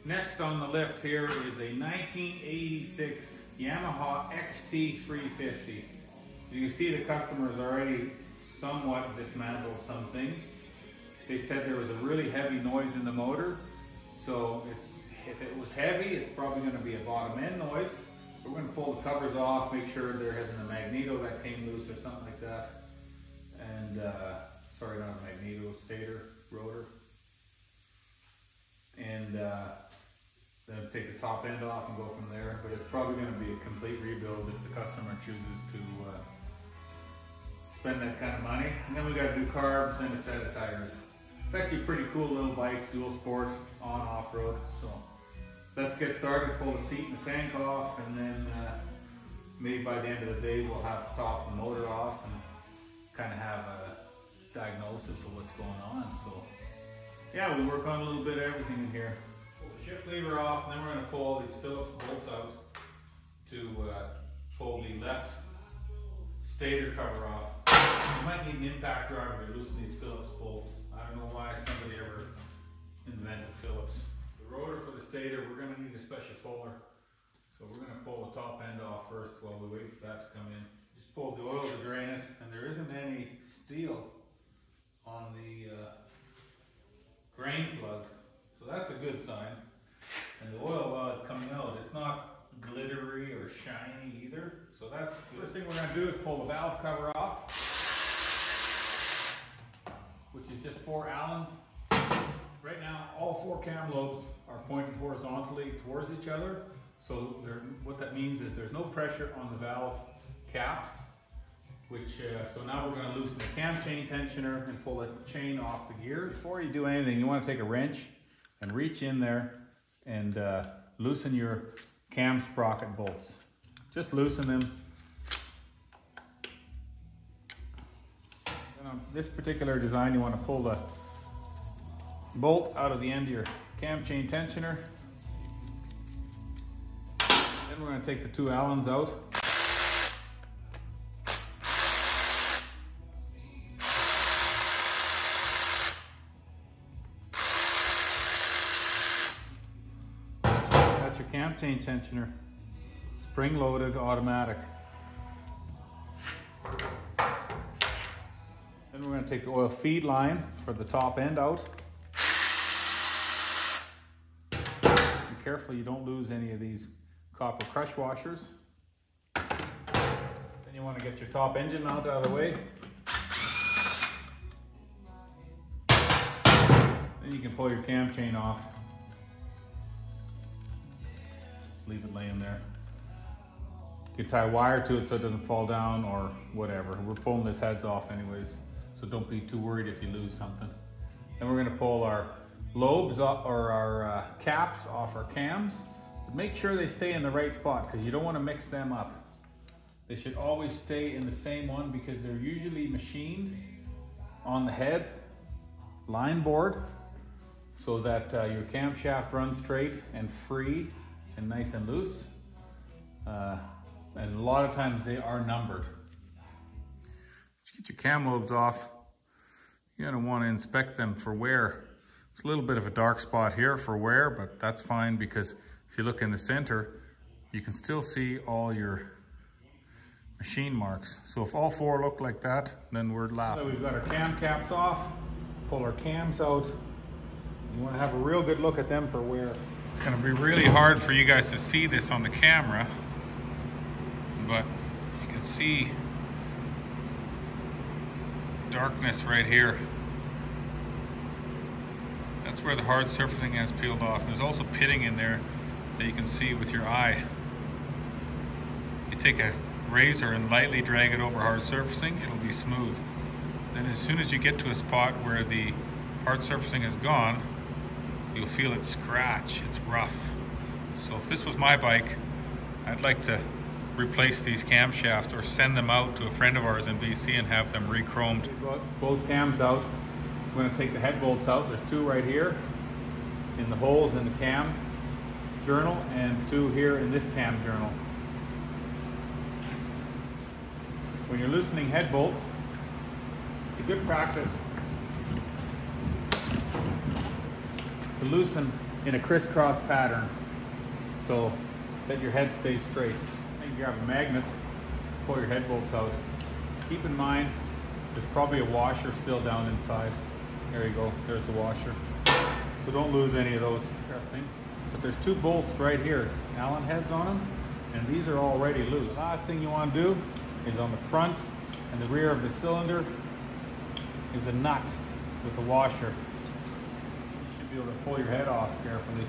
Next on the lift here is a 1986 Yamaha XT350. You can see the customer's already somewhat dismantled some things. They said there was a really heavy noise in the motor. So if it was heavy, it's probably going to be a bottom end noise. We're going to pull the covers off, make sure there isn't a magneto that came loose or something like that. And, sorry, not a magneto, stator, rotor. And then take the top end off and go from there. But it's probably going to be a complete rebuild if the customer chooses to spend that kind of money. And then we got to do carbs and a set of tires. It's actually a pretty cool little bike, dual sport, on off-road. So let's get started, pull the seat and the tank off, and then maybe by the end of the day we'll have to top the motor off and kind of have a diagnosis of what's going on. So yeah, we work on a little bit of everything in here. Pull the shift lever off, and then we're going to pull all these Phillips bolts out to pull the left stator cover off. You might need an impact driver to loosen these Phillips bolts. I don't know why somebody ever invented Phillips. The rotor for the stator, we're going to need a special puller. So we're going to pull the top end off first while we wait for that to come in. Just pull the oil to drain it, and there isn't any steel on the drain plug. So that's a good sign. And the oil, while it's coming out, it's not glittery or shiny either. So that's good. First thing we're going to do is pull the valve cover off, which is just 4 Allens. Right now, all 4 cam lobes are pointed horizontally towards each other. So what that means is there's no pressure on the valve caps, so now we're going to loosen the cam chain tensioner and pull the chain off the gears. Before you do anything, you want to take a wrench and reach in there and loosen your cam sprocket bolts. Just loosen them. And on this particular design, you want to pull the bolt out of the end of your cam chain tensioner. Then we're going to take the 2 Allens out. That's your cam chain tensioner, spring loaded, automatic. Then we're going to take the oil feed line for the top end out. Be careful you don't lose any of these copper crush washers. Then you want to get your top engine mount out of the way. Then you can pull your cam chain off. Just leave it laying there. You can tie a wire to it so it doesn't fall down or whatever. We're pulling this heads off anyways, so don't be too worried if you lose something. Then we're going to pull our lobes or our caps off our cams. But make sure they stay in the right spot because you don't want to mix them up. They should always stay in the same one because they're usually machined on the head line board so that your camshaft runs straight and free and nice and loose. And a lot of times they are numbered. Just get your cam lobes off. You're going to want to inspect them for wear. It's a little bit of a dark spot here for wear, but that's fine because if you look in the center, you can still see all your machine marks. So if all 4 look like that, then we're laughing. So we've got our cam caps off, pull our cams out. You want to have a real good look at them for wear. It's going to be really hard for you guys to see this on the camera, but you can see darkness right here. That's where the hard surfacing has peeled off. There's also pitting in there that you can see with your eye. You take a razor and lightly drag it over hard surfacing, it'll be smooth. Then as soon as you get to a spot where the hard surfacing is gone, you'll feel it scratch, it's rough. So if this was my bike, I'd like to replace these camshafts or send them out to a friend of ours in BC and have them re-chromed. We got both cams out. We're going to take the head bolts out. There's 2 right here in the holes in the cam journal and 2 here in this cam journal. When you're loosening head bolts, it's a good practice to loosen in a crisscross pattern so that your head stays straight. And you grab a magnet, pull your head bolts out. Keep in mind, there's probably a washer still down inside. There you go, there's the washer. So don't lose any of those. Interesting. But there's 2 bolts right here, Allen heads on them, and these are already loose. The last thing you want to do is on the front and the rear of the cylinder is a nut with a washer. You should be able to pull your head off carefully.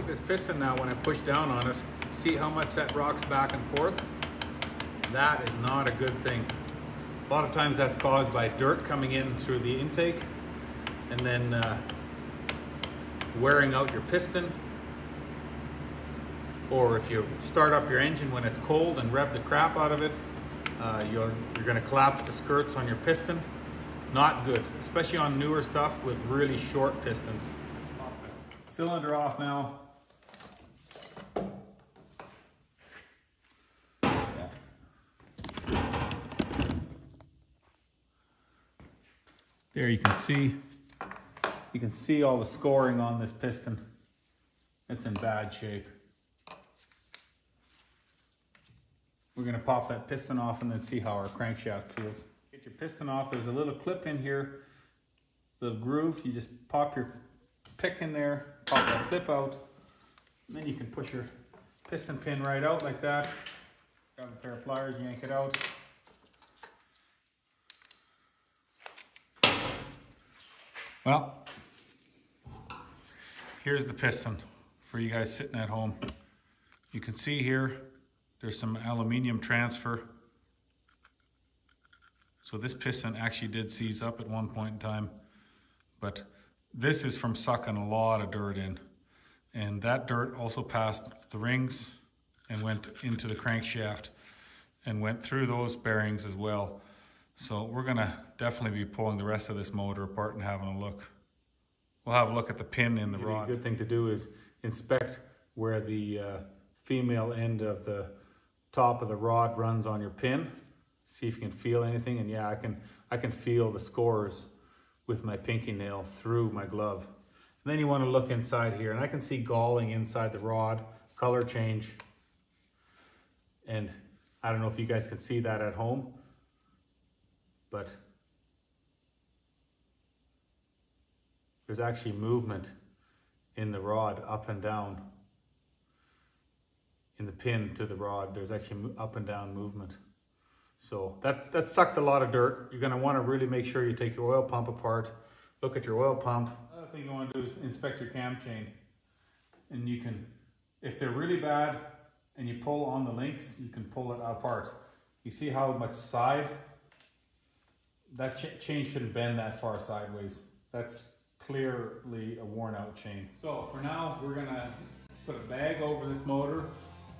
This piston now, when I push down on it, see how much that rocks back and forth? That is not a good thing. A lot of times that's caused by dirt coming in through the intake and then wearing out your piston. Or if you start up your engine when it's cold and rev the crap out of it, you're going to collapse the skirts on your piston. Not good, especially on newer stuff with really short pistons. Cylinder off now. There you can see all the scoring on this piston. It's in bad shape. We're going to pop that piston off and then see how our crankshaft feels. Get your piston off. There's a little clip in here, little groove. You just pop your pick in there, pop that clip out, and then you can push your piston pin right out like that. Grab a pair of pliers, yank it out. Well, here's the piston for you guys sitting at home. You can see here, there's some aluminium transfer. So this piston actually did seize up at one point in time, but this is from sucking a lot of dirt in. And that dirt also passed the rings and went into the crankshaft and went through those bearings as well. So we're gonna definitely be pulling the rest of this motor apart and having a look. We'll have a look at the pin in the rod. A good thing to do is inspect where the female end of the top of the rod runs on your pin. See if you can feel anything. And yeah, I can feel the scores with my pinky nail through my glove. And then you want to look inside here, and I can see galling inside the rod, color change. And I don't know if you guys can see that at home, but there's actually movement in the rod up and down. In the pin to the rod, there's actually up and down movement. So that sucked a lot of dirt. You're gonna wanna really make sure you take your oil pump apart, look at your oil pump. Another thing you wanna do is inspect your cam chain. And you can, if they're really bad and you pull on the links, you can pull it apart. You see how much side? That chain shouldn't bend that far sideways. That's clearly a worn out chain. So for now, we're gonna put a bag over this motor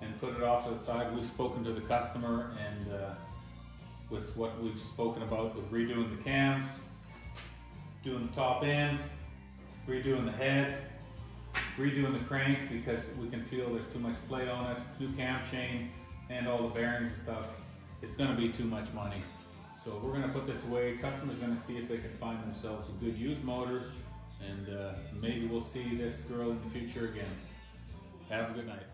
and put it off to the side. We've spoken to the customer, and with what we've spoken about with redoing the cams, doing the top end, redoing the head, redoing the crank because we can feel there's too much play on it, new cam chain, and all the bearings and stuff, it's gonna be too much money. So we're gonna put this away. Customer's gonna see if they can find themselves a good used motor, and maybe we'll see this girl in the future again. Have a good night.